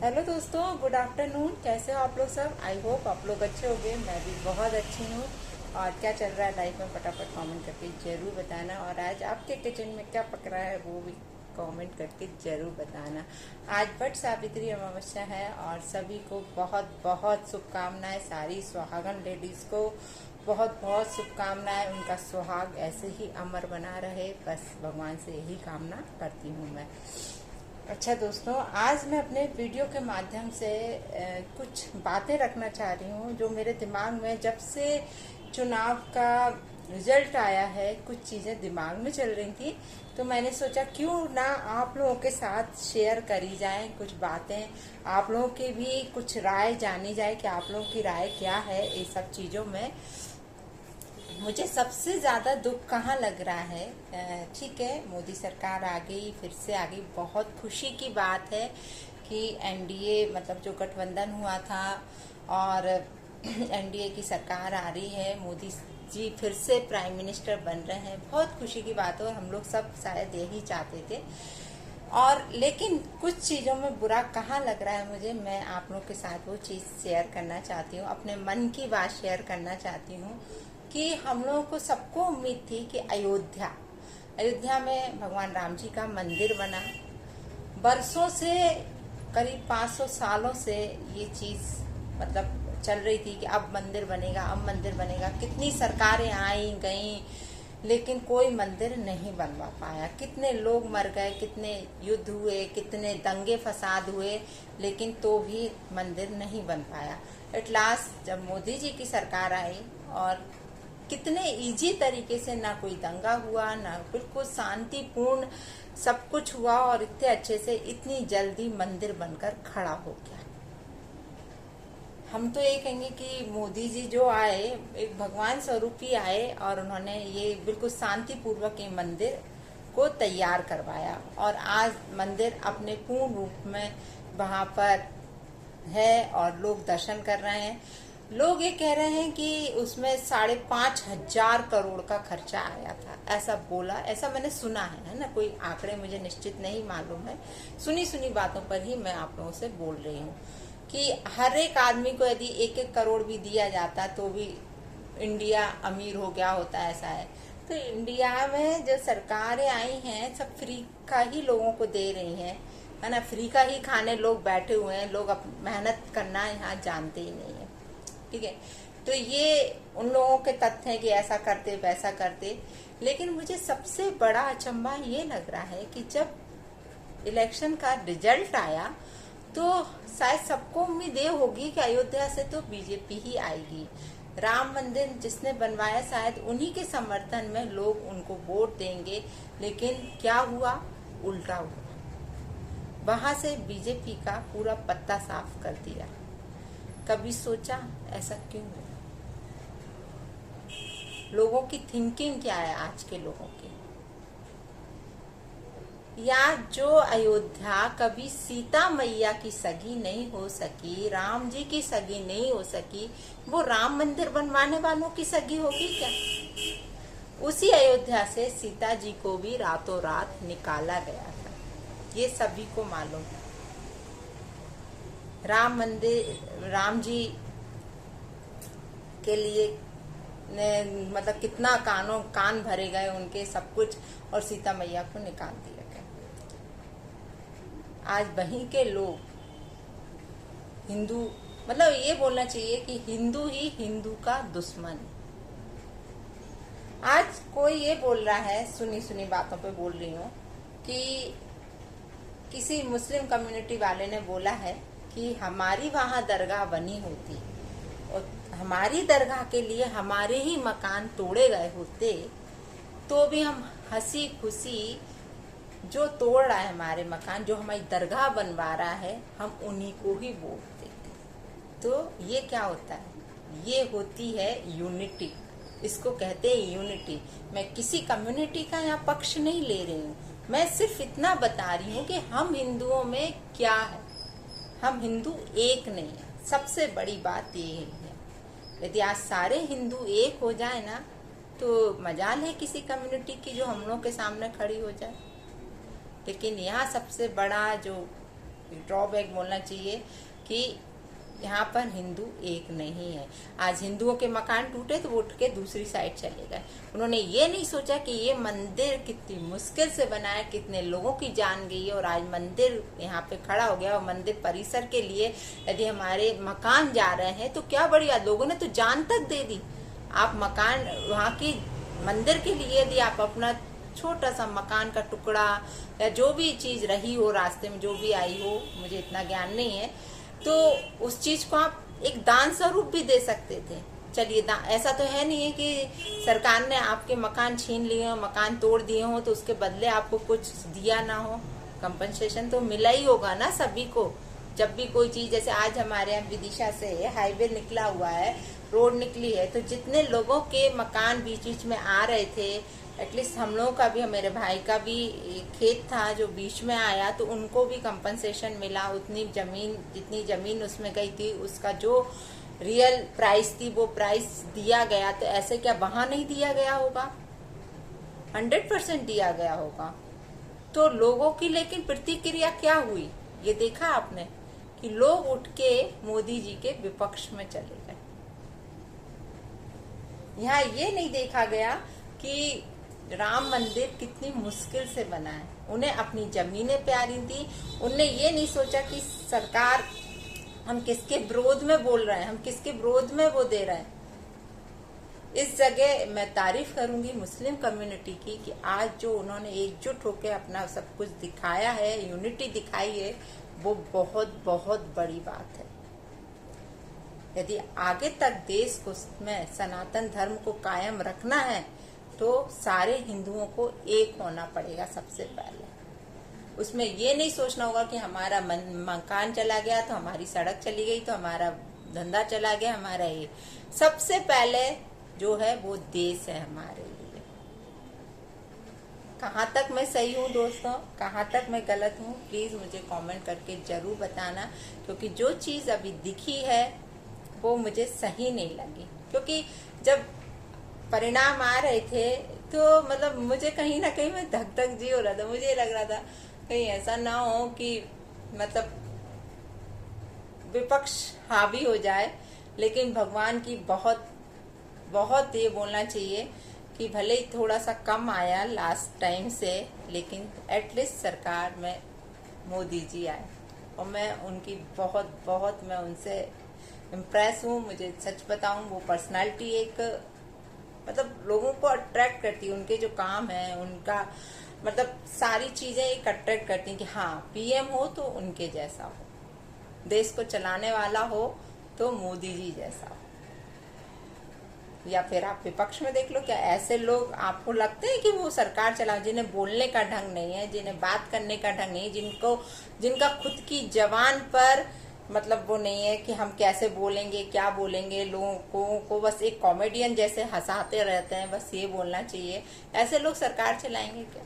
Hello दोस्तों, good afternoon. कैसे हो आप लोग सब? आई होप आप लोग अच्छे होंगे। मैं भी बहुत अच्छी हूँ। और क्या चल रहा है लाइफ में, फटाफट कमेंट करके ज़रूर बताना। और आज आपके किचन में क्या पक रहा है वो भी कमेंट करके ज़रूर बताना। आज वट सावित्री अमावस्या है और सभी को बहुत बहुत शुभकामनाएं। सारी सुहागन लेडीज़ को बहुत बहुत शुभकामनाएं। उनका सुहाग ऐसे ही अमर बना रहे, बस भगवान से यही कामना करती हूँ मैं। अच्छा दोस्तों, आज मैं अपने वीडियो के माध्यम से कुछ बातें रखना चाह रही हूँ जो मेरे दिमाग में जब से चुनाव का रिजल्ट आया है, कुछ चीज़ें दिमाग में चल रही थी। तो मैंने सोचा क्यों ना आप लोगों के साथ शेयर करी जाए कुछ बातें, आप लोगों की भी कुछ राय जानी जाए कि आप लोगों की राय क्या है ये सब चीज़ों में। मुझे सबसे ज़्यादा दुख कहाँ लग रहा है, ठीक है मोदी सरकार आ गई, फिर से आ गई, बहुत खुशी की बात है कि एनडीए मतलब जो गठबंधन हुआ था और एनडीए की सरकार आ रही है, मोदी जी फिर से प्राइम मिनिस्टर बन रहे हैं। बहुत खुशी की बात है और हम लोग सब शायद यही चाहते थे। और लेकिन कुछ चीज़ों में बुरा कहाँ लग रहा है मुझे, मैं आप लोग के साथ वो चीज़ शेयर करना चाहती हूँ, अपने मन की बात शेयर करना चाहती हूँ कि हम लोगों को सबको उम्मीद थी कि अयोध्या में भगवान राम जी का मंदिर बना। बरसों से, करीब 500 सालों से ये चीज़ मतलब चल रही थी कि अब मंदिर बनेगा, अब मंदिर बनेगा। कितनी सरकारें आई गईं, लेकिन कोई मंदिर नहीं बनवा पाया। कितने लोग मर गए, कितने युद्ध हुए, कितने दंगे फसाद हुए, लेकिन तो भी मंदिर नहीं बन पाया। एट लास्ट जब मोदी जी की सरकार आई और कितने इजी तरीके से, ना कोई दंगा हुआ, ना बिल्कुल शांतिपूर्ण सब कुछ हुआ और इतने अच्छे से इतनी जल्दी मंदिर बनकर खड़ा हो गया। हम तो ये कहेंगे कि मोदी जी जो आए एक भगवान स्वरूप ही आए और उन्होंने ये बिल्कुल शांतिपूर्वक ये मंदिर को तैयार करवाया और आज मंदिर अपने पूर्ण रूप में वहाँ पर है और लोग दर्शन कर रहे हैं। लोग ये कह रहे हैं कि उसमें 5,500 करोड़ का खर्चा आया था, ऐसा बोला, ऐसा मैंने सुना है ना। कोई आंकड़े मुझे निश्चित नहीं मालूम है, सुनी बातों पर ही मैं आप लोगों से बोल रही हूँ कि हर एक आदमी को यदि 1-1 करोड़ भी दिया जाता तो भी इंडिया अमीर हो गया होता, ऐसा है। तो इंडिया में जो सरकारें आई हैं सब फ्री का ही लोगों को दे रही हैं, है ना। फ्री का ही खाने लोग बैठे हुए हैं, लोग मेहनत करना यहाँ जानते ही नहीं है, ठीक है। तो ये उन लोगों के तथ्य हैं कि ऐसा करते वैसा करते। लेकिन मुझे सबसे बड़ा अचंभा ये लग रहा है कि जब इलेक्शन का रिजल्ट आया तो शायद सबको उम्मीद ये होगी कि अयोध्या से तो बीजेपी ही आएगी। राम मंदिर जिसने बनवाया शायद उन्हीं के समर्थन में लोग उनको वोट देंगे, लेकिन क्या हुआ, उल्टा हुआ। वहां से बीजेपी का पूरा पत्ता साफ कर दिया। कभी सोचा ऐसा क्यों है? लोगों की थिंकिंग क्या है आज के लोगों की? या जो अयोध्या कभी सीता मैया की सगी नहीं हो सकी, राम जी की सगी नहीं हो सकी, वो राम मंदिर बनवाने वालों की सगी होगी क्या? उसी अयोध्या से सीता जी को भी रातों रात निकाला गया था, ये सभी को मालूम है। राम मंदिर, राम जी के लिए मतलब कितना कान भरे गए उनके, सब कुछ, और सीता मैया को निकाल दिया गया। आज वहीं के लोग हिंदू, मतलब ये बोलना चाहिए कि हिंदू ही हिंदू का दुश्मन। आज कोई ये बोल रहा है, सुनी बातों पे बोल रही हूँ, कि किसी मुस्लिम कम्युनिटी वाले ने बोला है कि हमारी वहाँ दरगाह बनी होती और हमारी दरगाह के लिए हमारे ही मकान तोड़े गए होते तो भी हम हंसी खुशी, जो तोड़ रहा है हमारे मकान, जो हमारी दरगाह बनवा रहा है, हम उन्हीं को ही वोट देते। तो ये क्या होता है? ये होती है यूनिटी, इसको कहते हैं यूनिटी। मैं किसी कम्युनिटी का यहाँ पक्ष नहीं ले रही हूँ, मैं सिर्फ इतना बता रही हूँ कि हम हिंदुओं में क्या है, हम हिंदू एक नहीं है। सबसे बड़ी बात ये है। यदि आज सारे हिंदू एक हो जाए ना तो मजाल है किसी कम्युनिटी की जो हम लोग के सामने खड़ी हो जाए। लेकिन यहाँ सबसे बड़ा जो ड्रॉबैक बोलना चाहिए कि यहाँ पर हिंदू एक नहीं है। आज हिंदुओं के मकान टूटे तो वो उठ के दूसरी साइड चले गए। उन्होंने ये नहीं सोचा कि ये मंदिर कितनी मुश्किल से बना है, कितने लोगों की जान गई है, और आज मंदिर यहाँ पे खड़ा हो गया। और मंदिर परिसर के लिए यदि हमारे मकान जा रहे हैं तो क्या बढ़िया, लोगों ने तो जान तक दे दी। आप मकान वहाँ की मंदिर के लिए यदि आप अपना छोटा सा मकान का टुकड़ा या जो भी चीज रही हो, रास्ते में जो भी आई हो, मुझे इतना ज्ञान नहीं है, तो उस चीज को आप एक दान स्वरूप भी दे सकते थे। चलिए, ऐसा तो है नहीं है कि सरकार ने आपके मकान छीन लिए हो, मकान तोड़ दिए हो, तो उसके बदले आपको कुछ दिया ना हो। कंपनसेशन तो मिला ही होगा ना सभी को। जब भी कोई चीज, जैसे आज हमारे यहाँ विदिशा से हाईवे निकला हुआ है, रोड निकली है, तो जितने लोगों के मकान बीच बीच में आ रहे थे, एटलीस्ट हम लोगों का भी, मेरे भाई का भी खेत था जो बीच में आया, तो उनको भी कंपनसेशन मिला। उतनी जमीन, जितनी जमीन उसमें गई थी, उसका जो रियल प्राइस थी वो प्राइस दिया गया। तो ऐसे क्या वहां नहीं दिया गया होगा? 100% दिया गया होगा। तो लोगों की लेकिन प्रतिक्रिया क्या हुई, ये देखा आपने कि लोग उठ के मोदी जी के विपक्ष में चले गए। यहाँ ये नहीं देखा गया कि राम मंदिर कितनी मुश्किल से बना है। उन्हें अपनी जमीनें प्यारी थी। उनने ये नहीं सोचा कि सरकार, हम किसके विरोध में बोल रहे हैं, हम किसके विरोध में वो दे रहे हैं। इस जगह मैं तारीफ करूंगी मुस्लिम कम्युनिटी की कि आज जो उन्होंने एकजुट होकर अपना सब कुछ दिखाया है, यूनिटी दिखाई है, वो बहुत बहुत बड़ी बात है। यदि आगे तक देश को में सनातन धर्म को कायम रखना है तो सारे हिंदुओं को एक होना पड़ेगा सबसे पहले। उसमें ये नहीं सोचना होगा कि हमारा मकान चला गया तो हमारी सड़क चली गई, तो हमारा धंधा चला गया, हमारा ये। सबसे पहले जो है वो देश है हमारे लिए। कहाँ तक मैं सही हूँ दोस्तों, कहाँ तक मैं गलत हूँ, प्लीज मुझे कमेंट करके जरूर बताना। क्योंकि जो चीज अभी दिखी है वो मुझे सही नहीं लगी। क्योंकि जब परिणाम आ रहे थे तो मतलब मुझे कहीं ना कहीं में धक धक जी हो रहा था। मुझे लग रहा था कहीं ऐसा ना हो कि मतलब विपक्ष हावी हो जाए। लेकिन भगवान की बहुत बहुत ये बोलना चाहिए कि भले ही थोड़ा सा कम आया लास्ट टाइम से, लेकिन एटलीस्ट सरकार में मोदी जी आए और मैं उनकी बहुत बहुत मैं उनसे इम्प्रेस हूँ। मुझे सच बताऊं, वो पर्सनालिटी एक मतलब लोगों को अट्रैक्ट करती है। उनके जो काम है, उनका मतलब सारी चीजें एक अट्रैक्ट करती हैं कि हाँ, पीएम हो तो उनके जैसा हो, देश को चलाने वाला हो तो मोदी जी जैसा हो। या फिर आप विपक्ष में देख लो, क्या ऐसे लोग आपको लगते हैं कि वो सरकार चला, जिन्हें बोलने का ढंग नहीं है, जिन्हें बात करने का ढंग नहीं, जिनका खुद की जबान पर मतलब वो नहीं है कि हम कैसे बोलेंगे, क्या बोलेंगे, लोगों को बस एक कॉमेडियन जैसे हंसाते रहते हैं, बस ये बोलना चाहिए। ऐसे लोग सरकार चलाएंगे क्या?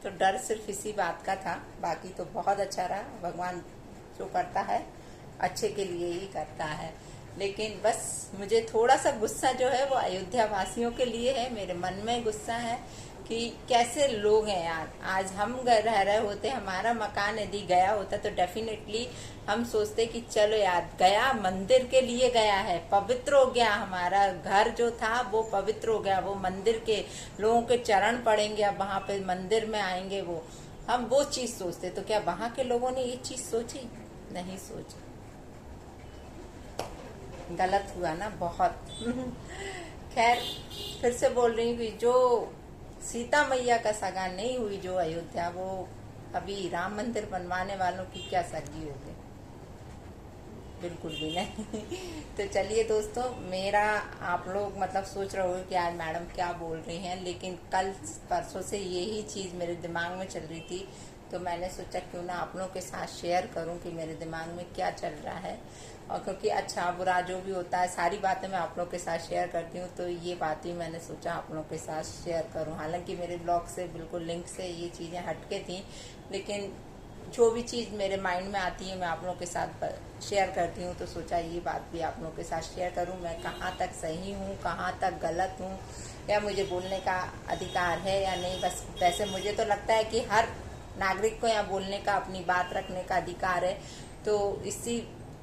तो डर सिर्फ इसी बात का था, बाकी तो बहुत अच्छा रहा। भगवान जो करता है अच्छे के लिए ही करता है। लेकिन बस मुझे थोड़ा सा गुस्सा जो है वो अयोध्या वासियों के लिए है। मेरे मन में गुस्सा है कि कैसे लोग हैं यार। आज हम रह रहे होते, हमारा मकान यदि गया होता तो डेफिनेटली हम सोचते कि चलो यार, गया मंदिर के लिए गया है, पवित्र हो गया, हमारा घर जो था वो पवित्र हो गया, वो मंदिर के लोगों के चरण पड़ेंगे, अब वहां पे मंदिर में आएंगे, वो हम वो चीज सोचते। तो क्या वहां के लोगों ने ये चीज सोची? नहीं सोची। गलत हुआ ना बहुत। खैर, फिर से बोल रही हूँ कि जो सीता मैया का सगा नहीं हुई जो अयोध्या, वो अभी राम मंदिर बनवाने वालों की क्या सगी होगी? बिल्कुल भी नहीं। तो चलिए दोस्तों, मेरा आप लोग मतलब सोच रहे हो कि आज मैडम क्या बोल रही हैं, लेकिन कल परसों से यही चीज मेरे दिमाग में चल रही थी, तो मैंने सोचा क्यों ना आप लोगों के साथ शेयर करूं कि मेरे दिमाग में क्या चल रहा है। और क्योंकि अच्छा बुरा जो भी होता है, सारी बातें मैं आप लोग के साथ शेयर करती हूँ, तो ये बात भी मैंने सोचा आप लोग के साथ शेयर करूँ। हालांकि मेरे ब्लॉग से बिल्कुल लिंक से ये चीज़ें हटके थी, लेकिन जो भी चीज़ मेरे माइंड में आती है मैं आप लोग के साथ शेयर करती हूँ, तो सोचा ये बात भी आप लोग के साथ शेयर करूँ। मैं कहाँ तक सही हूँ, कहाँ तक गलत हूँ, या मुझे बोलने का अधिकार है या नहीं। बस वैसे मुझे तो लगता है कि हर नागरिक को यहाँ बोलने का, अपनी बात रखने का अधिकार है। तो इसी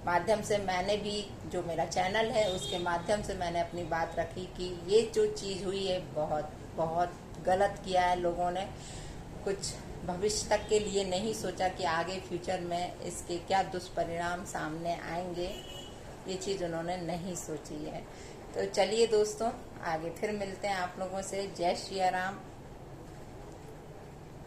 माध्यम से मैंने भी, जो मेरा चैनल है उसके माध्यम से मैंने अपनी बात रखी कि ये जो चीज़ हुई है बहुत बहुत गलत किया है लोगों ने। कुछ भविष्य तक के लिए नहीं सोचा कि आगे फ्यूचर में इसके क्या दुष्परिणाम सामने आएंगे, ये चीज़ उन्होंने नहीं सोची है। तो चलिए दोस्तों, आगे फिर मिलते हैं आप लोगों से। जय श्री राम।